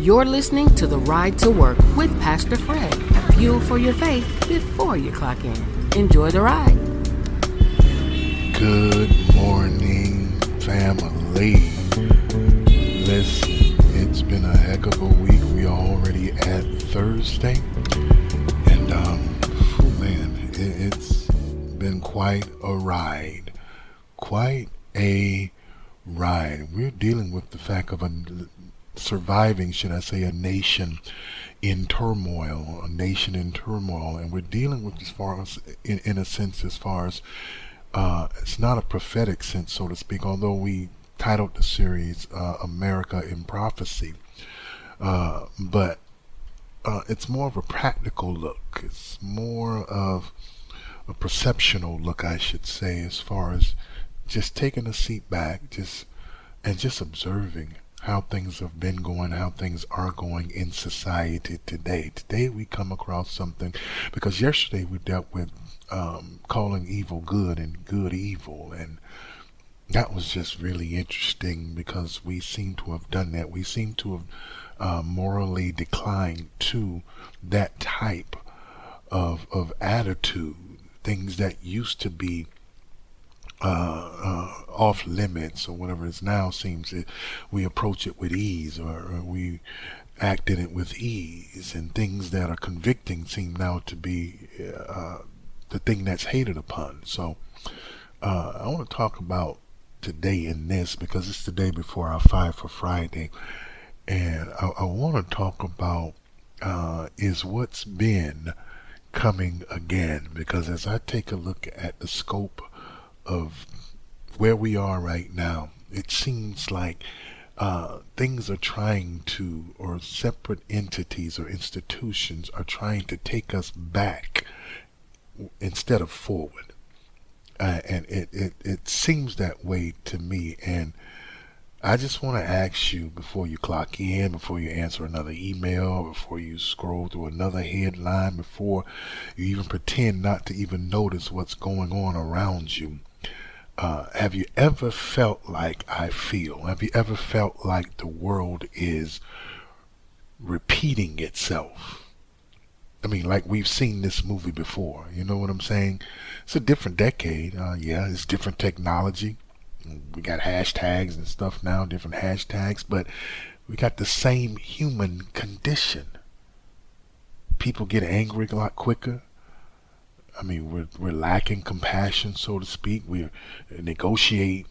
You're listening to The Ride to Work with Pastor Fred. Fuel for your faith before you clock in. Enjoy the ride. Good morning, family. Listen, it's been a heck of a week. We are already at Thursday. And, it's been quite a ride. Quite a ride. We're dealing with the fact of surviving, should I say, a nation in turmoil, and we're dealing with, as far as, in a sense, as far as it's not a prophetic sense, so to speak, although we titled the series America in Prophecy, but it's more of a practical look. It's more of a perceptional look, I should say, as far as just taking a seat back, just observing how things have been going, how things are going in society today. Today we come across something, because yesterday we dealt with calling evil good and good evil, and that was just really interesting because we seem to have done that. We seem to have morally declined to that type of attitude. Things that used to be off limits or whatever it is now seems that we approach it with ease, or we act in it with ease, and things that are convicting seem now to be the thing that's hated upon. So I want to talk about today in this, because it's the day before our Five for Friday, and I want to talk about is what's been coming again, because as I take a look at the scope of where we are right now, it seems like things are trying to, or separate entities or institutions are trying to take us back instead of forward. And it seems that way to me. And I just want to ask you, before you clock in, before you answer another email, before you scroll through another headline, before you even pretend not to even notice what's going on around you, have you ever felt like I feel? Have you ever felt like the world is repeating itself? I mean, like we've seen this movie before. You know what I'm saying? It's a different decade. Yeah, it's different technology. We got hashtags and stuff now, different hashtags, but we got the same human condition. People get angry a lot quicker. I mean, we're lacking compassion, so to speak. We negotiate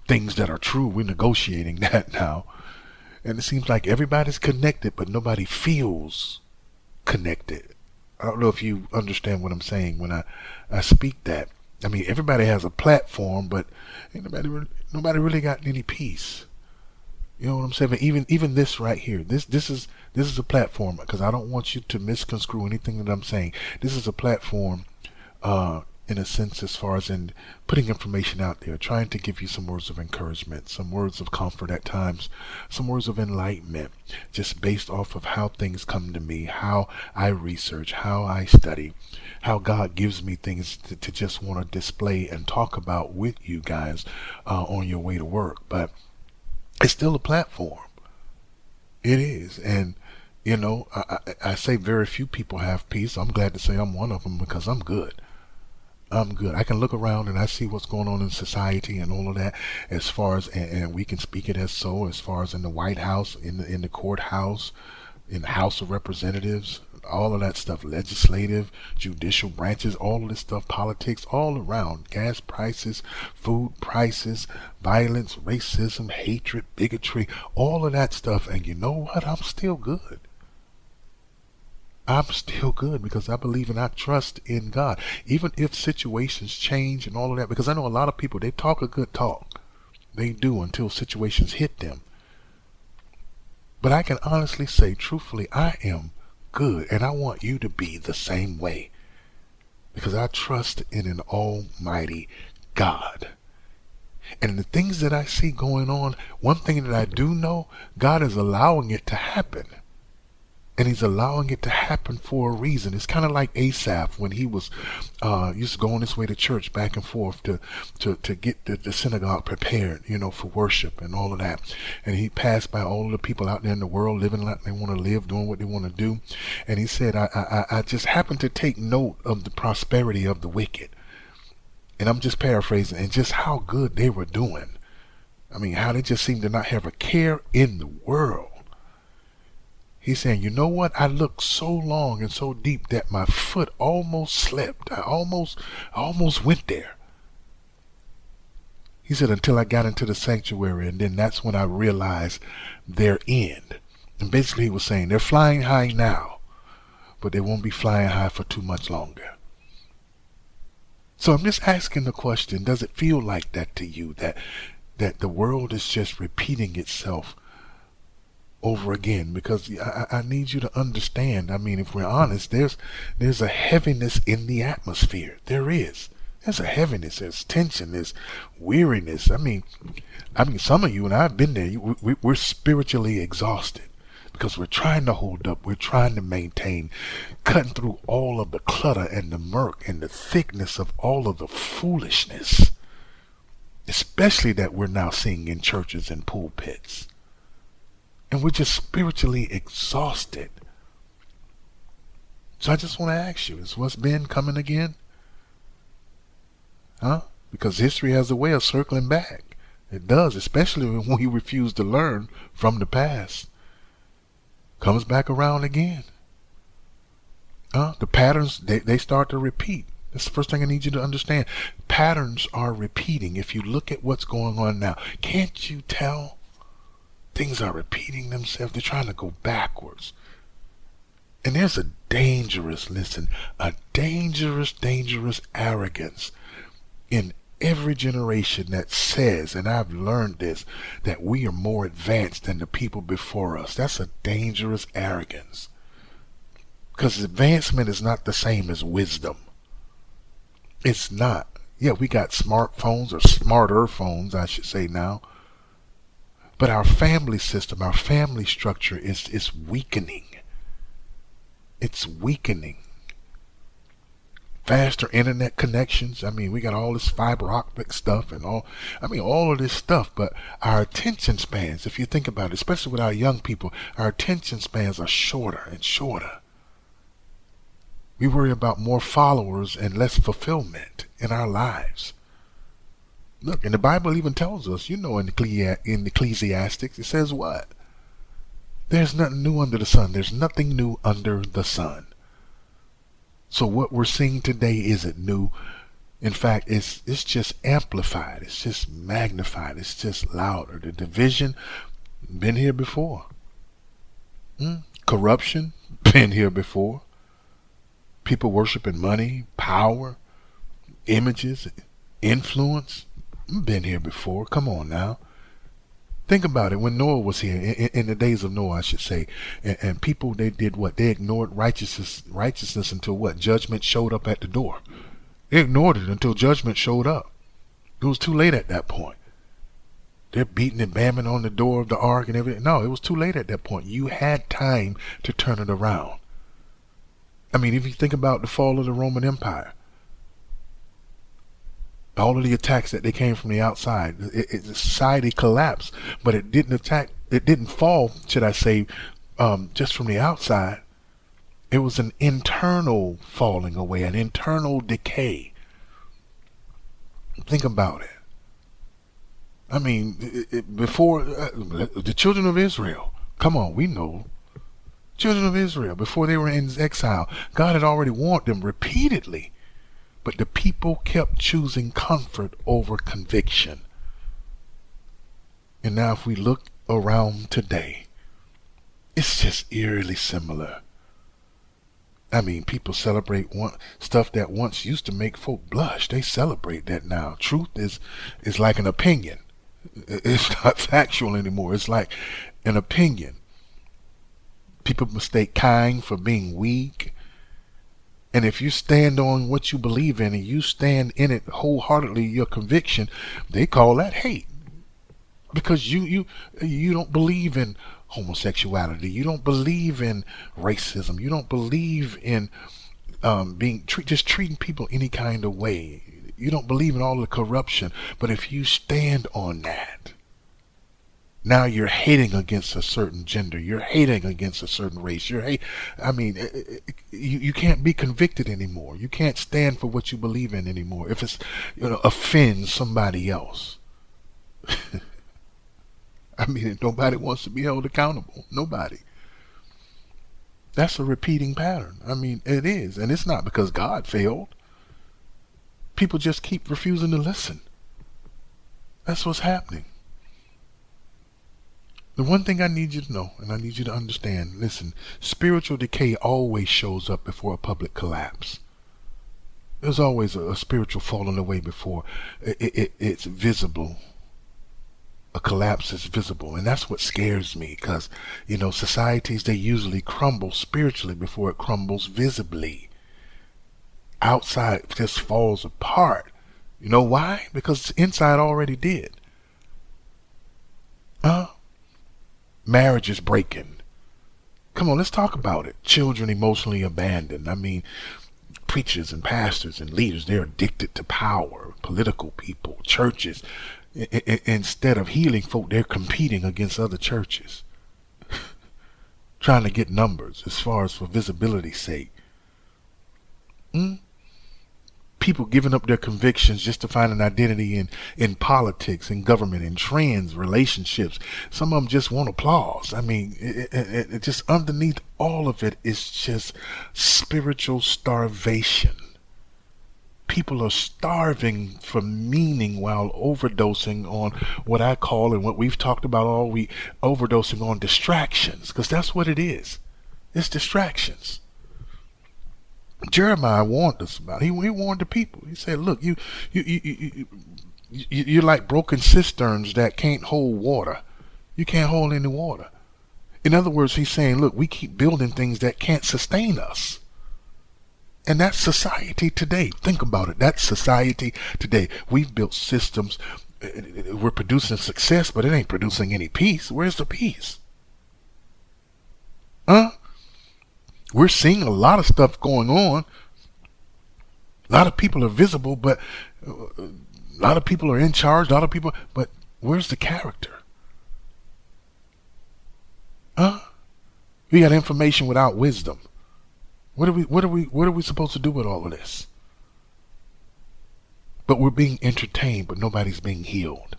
things that are true. We're negotiating that now. And it seems like everybody's connected, but nobody feels connected. I don't know if you understand what I'm saying when I speak that. I mean, everybody has a platform, but nobody really got any peace. You know what I'm saying? But even this right here, this is a platform, because I don't want you to misconstrue anything that I'm saying. This is a platform, in a sense, as far as in putting information out there, trying to give you some words of encouragement, some words of comfort at times, some words of enlightenment, just based off of how things come to me, how I research, how I study, how God gives me things to just want to display and talk about with you guys on your way to work. But it's still a platform. It is. And, you know, I say very few people have peace. I'm glad to say I'm one of them, because I'm good. I'm good. I can look around and I see what's going on in society and all of that, as far as, and we can speak it as so, as far as in the White House, in the courthouse, in the House of Representatives, all of that stuff, legislative, judicial branches, all of this stuff, politics, all around, gas prices, food prices, violence, racism, hatred, bigotry, all of that stuff. And you know what? I'm still good. I'm still good, because I believe and I trust in God. Even if situations change and all of that, because I know a lot of people, they talk a good talk. They do, until situations hit them. But I can honestly say, truthfully, I am good, and I want you to be the same way, because I trust in an almighty God. And the things that I see going on, one thing that I do know, God is allowing it to happen. And he's allowing it to happen for a reason. It's kind of like Asaph when he was used to go on his way to church back and forth to get the synagogue prepared, for worship and all of that. And he passed by all of the people out there in the world living like they want to live, doing what they want to do. And he said, I just happened to take note of the prosperity of the wicked. And I'm just paraphrasing, and just how good they were doing. I mean, how they just seemed to not have a care in the world. He's saying, you know what? I looked so long and so deep that my foot almost slipped. I almost went there. He said, until I got into the sanctuary, and then that's when I realized their end. And basically he was saying, they're flying high now, but they won't be flying high for too much longer. So I'm just asking the question, does it feel like that to you, that the world is just repeating itself over again? Because I need you to understand. I mean, if we're honest, there's a heaviness in the atmosphere. There's a heaviness, there's tension, there's weariness. I mean, some of you, and I've been there, we're spiritually exhausted because we're trying to hold up, we're trying to maintain, cutting through all of the clutter and the murk and the thickness of all of the foolishness, especially that we're now seeing in churches and pulpits. And we're just spiritually exhausted. So I just want to ask you, is what's been coming again? Huh? Because history has a way of circling back. It does, especially when we refuse to learn from the past. Comes back around again. The patterns, they start to repeat. That's the first thing I need you to understand. Patterns are repeating. If you look at what's going on now, can't you tell? Things are repeating themselves. They're trying to go backwards. And there's a dangerous arrogance in every generation that says, and I've learned this, that we are more advanced than the people before us. That's a dangerous arrogance. Because advancement is not the same as wisdom. It's not. Yeah, we got smartphones, or smarter phones, I should say now. But our family system, our family structure is weakening. It's weakening. Faster internet connections. I mean, we got all this fiber optic stuff and all of this stuff, but our attention spans, if you think about it, especially with our young people, our attention spans are shorter and shorter. We worry about more followers and less fulfillment in our lives. Look, and the Bible even tells us, in Ecclesiastics, it says what? There's nothing new under the sun. There's nothing new under the sun. So what we're seeing today isn't new. In fact, it's just amplified. It's just magnified. It's just louder. The division, been here before. Corruption, been here before. People worshiping money, power, images, influence, been here before. Come on now. Think about it. When Noah was here, in the days of Noah, I should say, and people, they did what? They ignored righteousness until what? Judgment showed up at the door. They ignored it until judgment showed up. It was too late at that point. They're beating and bamming on the door of the ark and everything. No, it was too late at that point. You had time to turn it around. I mean, if you think about the fall of the Roman Empire, all of the attacks that they came from the outside, the society collapsed, but it didn't fall, should I say, just from the outside. It was an internal falling away, an internal decay. Think about it. I mean, before the children of Israel, come on, we know. Children of Israel, before they were in exile, God had already warned them repeatedly. But the people kept choosing comfort over conviction. And now if we look around today, it's just eerily similar. I mean, people celebrate stuff that once used to make folk blush. They celebrate that now. Truth is like an opinion. It's not factual anymore. It's like an opinion. People mistake kind for being weak. And if you stand on what you believe in and you stand in it wholeheartedly, your conviction, they call that hate. Because you don't believe in homosexuality. You don't believe in racism. You don't believe in just treating people any kind of way. You don't believe in all the corruption. But if you stand on that, now you're hating against a certain gender. You're hating against a certain race. You can't be convicted anymore. You can't stand for what you believe in anymore. If it's, offends somebody else. Nobody wants to be held accountable. Nobody. That's a repeating pattern. It is. And it's not because God failed. People just keep refusing to listen. That's what's happening. The one thing I need you to know, and I need you to understand, listen, spiritual decay always shows up before a public collapse. There's always a spiritual falling away before it's visible. A collapse is visible, and that's what scares me, because societies, they usually crumble spiritually before it crumbles visibly. Outside just falls apart. You know why? Because inside already did. Marriage is breaking. Come on, let's talk about it. Children emotionally abandoned. Preachers and pastors and leaders, they're addicted to power. Political people, churches, instead of healing folk, they're competing against other churches, trying to get numbers as far as for visibility's sake. People giving up their convictions just to find an identity in politics, in government, in trends, relationships. Some of them just want applause. It just underneath all of it is just spiritual starvation. People are starving for meaning while overdosing on what I call, and what we've talked about all week, overdosing on distractions, because that's what it is. It's distractions. Jeremiah warned us about it. He warned the people. He said, look, you're like broken cisterns that can't hold water. You can't hold any water. In other words, he's saying, look, we keep building things that can't sustain us. And that's society today. Think about it. That's society today. We've built systems. We're producing success, but it ain't producing any peace. Where's the peace? We're seeing a lot of stuff going on. A lot of people are visible, but a lot of people are in charge. A lot of people, but where's the character? We got information without wisdom. What are we supposed to do with all of this? But we're being entertained, but nobody's being healed.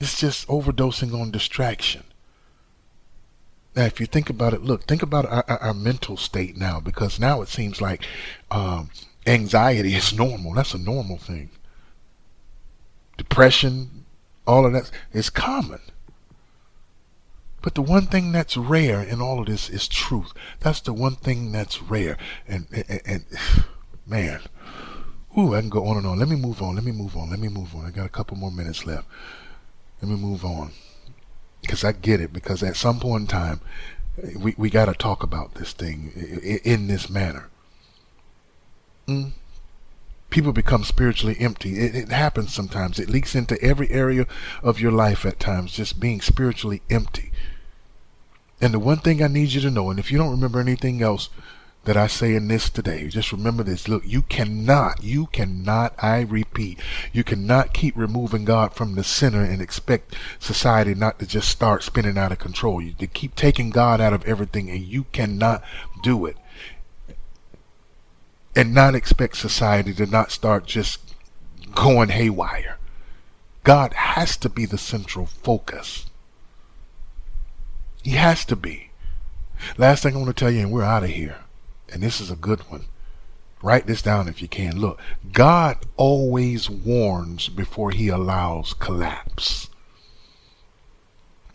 It's just overdosing on distraction. Now, if you think about it, think about our mental state now, because now it seems like anxiety is normal. That's a normal thing. Depression, all of that is common. But the one thing that's rare in all of this is truth. That's the one thing that's rare. And man, I can go on and on. Let me move on. I got a couple more minutes left. Let me move on. Because I get it. Because at some point in time, we got to talk about this thing in this manner. People become spiritually empty. It happens sometimes. It leaks into every area of your life at times, just being spiritually empty. And the one thing I need you to know, and if you don't remember anything else that I say in this today, just remember this. Look, you cannot, I repeat, you cannot keep removing God from the center and expect society not to just start spinning out of control. You keep taking God out of everything, and you cannot do it. And not expect society to not start just going haywire. God has to be the central focus. He has to be. Last thing I want to tell you, and we're out of here, and this is a good one. Write this down if you can. Look, God always warns before he allows collapse.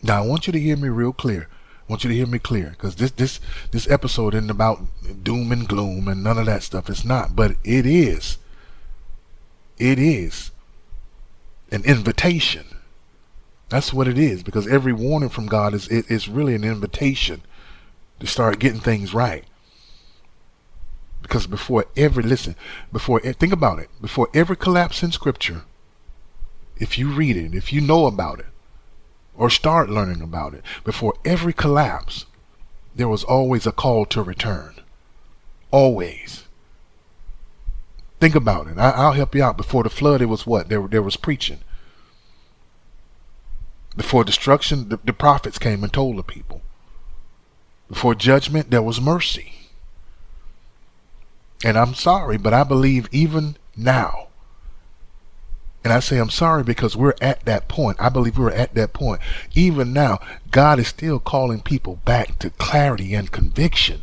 Now, I want you to hear me real clear. I want you to hear me clear, because this episode isn't about doom and gloom and none of that stuff. It's not, but it is. It is an invitation. That's what it is, because every warning from God is really an invitation to start getting things right. Because think about it, before every collapse in Scripture, if you read it, if you know about it, or start learning about it. Before every collapse, there was always a call to return. Always. Think about it. I'll help you out. Before the flood, it was what? There was preaching. Before destruction, the prophets came and told the people. Before judgment, there was mercy. And I'm sorry, but I believe even now, and I say I'm sorry because we're at that point. I believe we're at that point. Even now, God is still calling people back to clarity and conviction.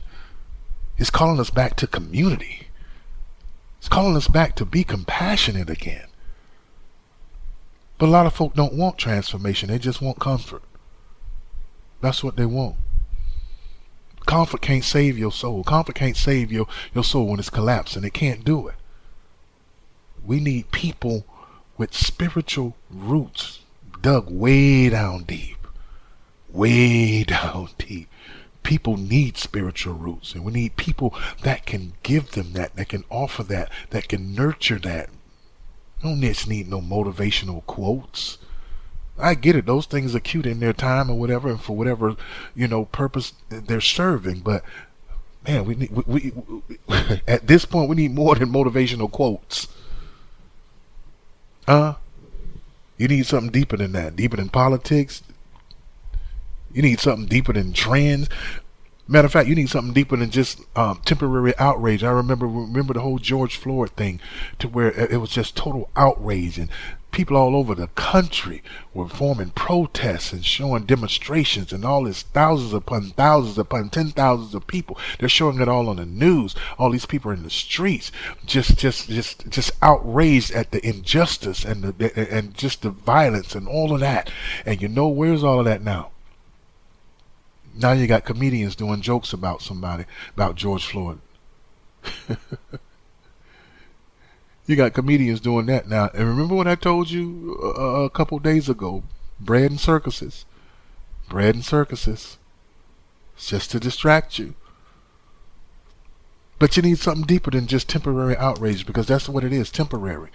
He's calling us back to community. He's calling us back to be compassionate again. But a lot of folk don't want transformation. They just want comfort. That's what they want. Comfort can't save your soul. Comfort can't save your soul when it's collapsing. It can't do it. We need people with spiritual roots dug way down deep. Way down deep. People need spiritual roots, and we need people that can give them that can offer that can nurture that. Don't just need no motivational quotes. I get it. Those things are cute in their time or whatever, and for whatever, purpose they're serving. But man, we at this point we need more than motivational quotes. You need something deeper than that. Deeper than politics. You need something deeper than trends. Matter of fact, you need something deeper than just temporary outrage. I remember the whole George Floyd thing, to where it was just total outrage, and people all over the country were forming protests and showing demonstrations, and all this thousands upon ten thousands of people. They're showing it all on the news. All these people are in the streets, just outraged at the injustice and just the violence and all of that. And where's all of that now? Now you got comedians doing jokes about George Floyd. You got comedians doing that now. And remember what I told you a couple days ago? Bread and circuses. Bread and circuses. It's just to distract you. But you need something deeper than just temporary outrage, because that's what it is, temporary.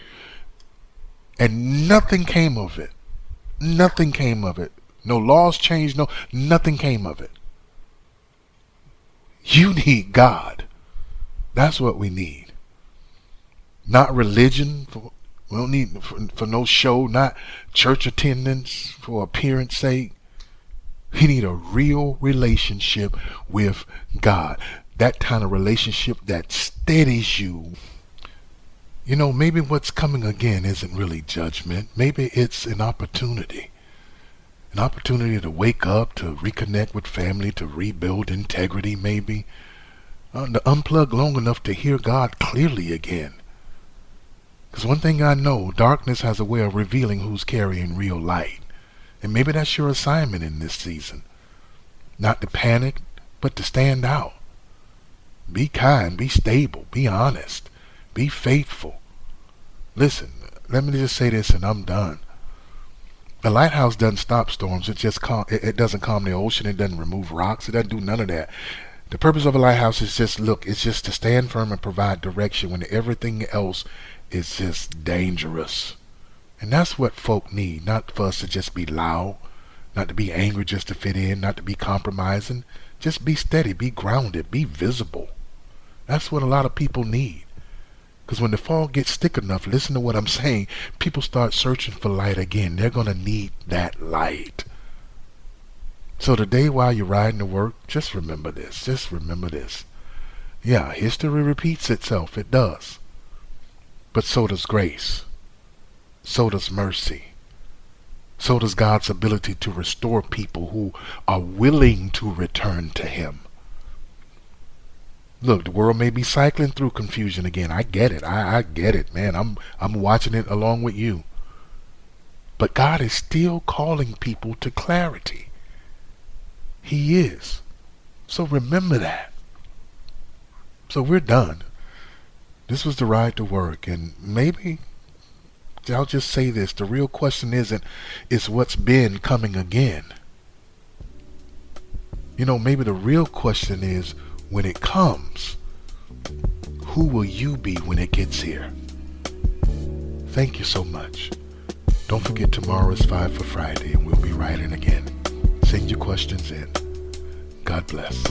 And nothing came of it. Nothing came of it. No laws changed, nothing came of it. You need God. That's what we need. Not religion. We don't need for no show, not church attendance for appearance sake. We need a real relationship with God. That kind of relationship that steadies you. Maybe what's coming again isn't really judgment. Maybe it's an opportunity. An opportunity to wake up, to reconnect with family, to rebuild integrity maybe. To unplug long enough to hear God clearly again. Because one thing I know, darkness has a way of revealing who's carrying real light. And maybe that's your assignment in this season. Not to panic, but to stand out. Be kind, be stable, be honest, be faithful. Listen, let me just say this and I'm done. The lighthouse doesn't stop storms. It doesn't calm the ocean. It doesn't remove rocks. It doesn't do none of that. The purpose of a lighthouse is just to stand firm and provide direction when everything else is just dangerous. And that's what folk need. Not for us to just be loud, not to be angry just to fit in, not to be compromising. Just be steady, be grounded, be visible. That's what a lot of people need. Because when the fog gets thick enough, listen to what I'm saying, people start searching for light again. They're going to need that light. So today while you're riding to work, just remember this. Just remember this. Yeah, history repeats itself. It does. But so does grace. So does mercy. So does God's ability to restore people who are willing to return to Him. Look, the world may be cycling through confusion again. I get it. I get it, man. I'm watching it along with you. But God is still calling people to clarity. He is. So remember that. So we're done. This was the ride to work, and maybe I'll just say this. The real question is what's been coming again. Maybe the real question is, when it comes, who will you be when it gets here? Thank you so much. Don't forget tomorrow is 5 for Friday and we'll be writing again. Send your questions in. God bless.